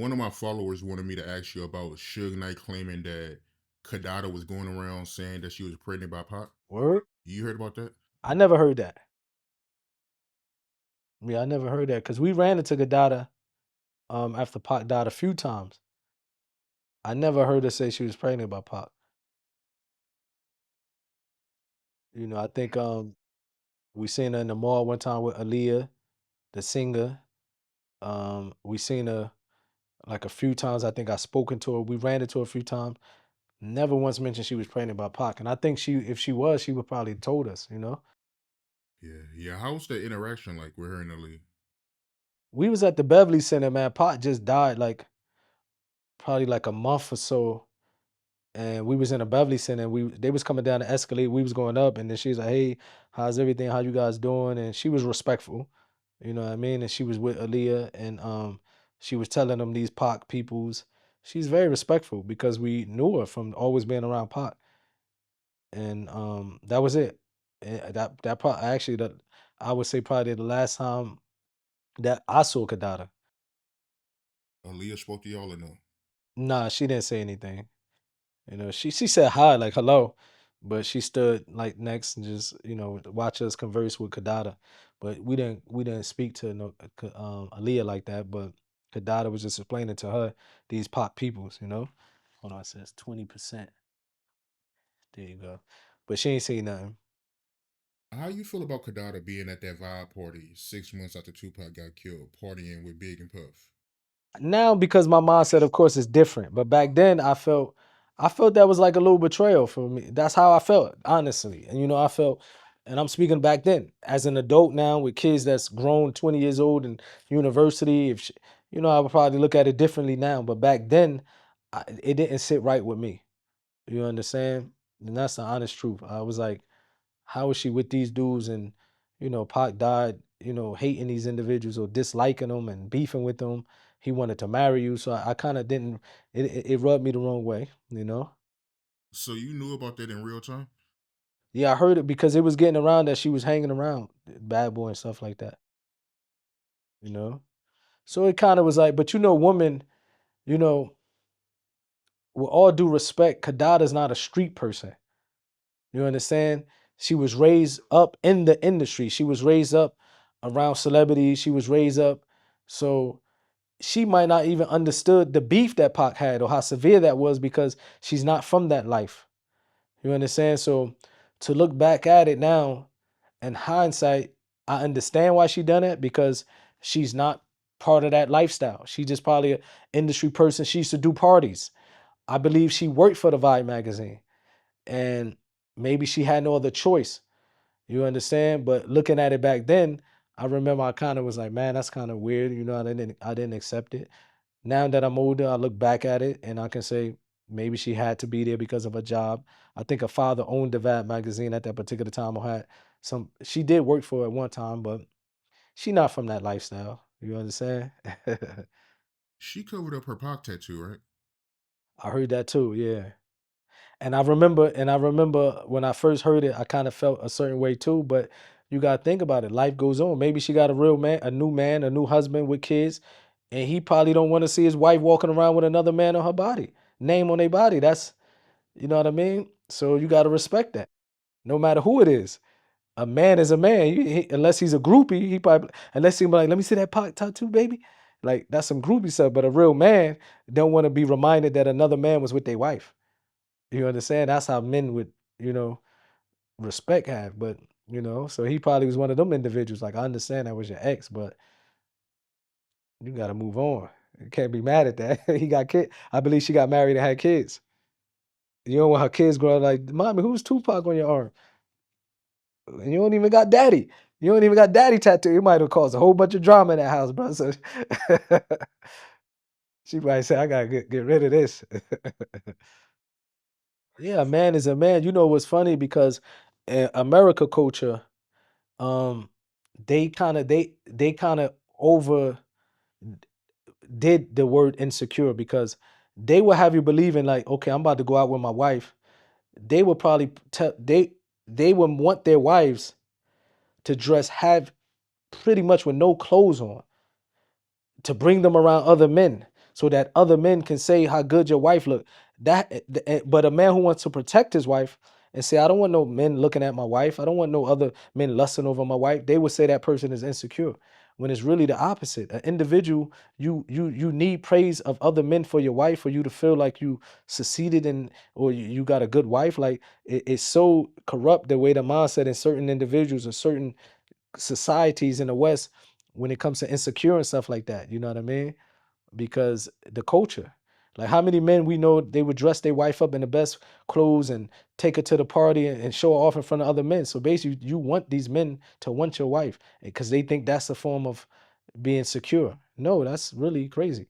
one of my followers wanted me to ask you about Suge Knight claiming that Kidada was going around saying that she was pregnant by Pac. Word? You heard about that? I never heard that. Yeah, I never heard that because we ran into Kidada after Pac died a few times. I never heard her say she was pregnant by Pac. I think we seen her in the mall one time with Aaliyah, the singer. We seen her like a few times. I think I spoken to her. We ran into her a few times. Never once mentioned she was pregnant by Pac. And I think if she was, she would probably told us. Yeah, yeah. How was the interaction like with her and Ali? We was at the Beverly Center, man. Pac just died like probably like a month or so. And we was in a Beverly Center. And they was coming down the escalator. We was going up, and then she was like, "Hey, how's everything? How you guys doing?" And she was respectful, you know what I mean. And she was with Aaliyah, and she was telling them these Pac peoples. She's very respectful because we knew her from always being around Pac, and that was it. And that probably actually that I would say probably the last time that I saw Kadada. Aaliyah spoke to y'all or no? Nah, she didn't say anything. She said hi, like hello, but she stood like next and just watch us converse with Kadada. But we didn't speak to no Aaliyah like that. But Kadada was just explaining to her these pop peoples. Hold on, it says 20%. There you go. But she ain't say nothing. How you feel about Kidada being at that vibe party 6 months after Tupac got killed, partying with Big and Puff? Now because my mindset of course is different, but back then I felt that was like a little betrayal for me. That's how I felt, honestly. And I felt, and I'm speaking back then as an adult now with kids that's grown 20 years old in university. If I would probably look at it differently now, but back then it didn't sit right with me. You understand? And that's the honest truth. I was like, how is she with these dudes? And Pac died, hating these individuals or disliking them and beefing with them. He wanted to marry you, so I kind of didn't. It rubbed me the wrong way. So you knew about that in real time? Yeah, I heard it because it was getting around that she was hanging around Bad Boy and stuff like that. You know, so it kind of was like, but woman, you know, with all due respect, Kadada's not a street person. You understand? She was raised up in the industry. She was raised up around celebrities. She was raised up. So she might not even understood the beef that Pac had or how severe that was because she's not from that life. You understand? So to look back at it now, in hindsight, I understand why she done it because she's not part of that lifestyle. She just probably an industry person. She used to do parties. I believe she worked for the Vibe magazine and maybe she had no other choice. You understand? But looking at it back then, I remember I kind of was like, man, that's kind of weird. I didn't accept it. Now that I'm older, I look back at it and I can say maybe she had to be there because of a job. I think her father owned the Vibe magazine at that particular time or had some she did work for it at one time, but she not from that lifestyle. You understand? She covered up her Pac tattoo, right? I heard that too, yeah. And I remember when I first heard it, I kind of felt a certain way too. But you gotta think about it. Life goes on. Maybe she got a real man, a new husband with kids, and he probably don't want to see his wife walking around with another man on her body, name on their body. That's you know what I mean. So you gotta respect that, no matter who it is. A man is a man. Unless he's a groupie, he probably unless he be like, let me see that pot tattoo, baby. Like that's some groupie stuff. But a real man don't want to be reminded that another man was with their wife. You understand? That's how men would, you know, respect have. But, so he probably was one of them individuals. Like, I understand that was your ex, but you gotta move on. You can't be mad at that. He got kid. I believe she got married and had kids. You don't want her kids growing up like, mommy, who's Tupac on your arm? And you don't even got daddy. You don't even got daddy tattoo. It might have caused a whole bunch of drama in that house, bro. So she might say, I gotta get rid of this. Yeah, a man is a man. You know what's funny because America culture, um they kind of over did the word insecure because they will have you believing like, okay, I'm about to go out with my wife. They will probably tell they would want their wives to dress have pretty much with no clothes on to bring them around other men. so that other men can say how good your wife look. But a man who wants to protect his wife and say, I don't want no men looking at my wife. I don't want no other men lusting over my wife. They would say that person is insecure when it's really the opposite. An individual, you need praise of other men for your wife for you to feel like you succeeded in, or you got a good wife. Like it's so corrupt the way the mindset in certain individuals or certain societies in the West when it comes to insecure and stuff like that. You know what I mean? Because the culture. Like how many men we know they would dress their wife up in the best clothes and take her to the party and show her off in front of other men. So basically, you want these men to want your wife because they think that's a form of being secure. No, that's really crazy.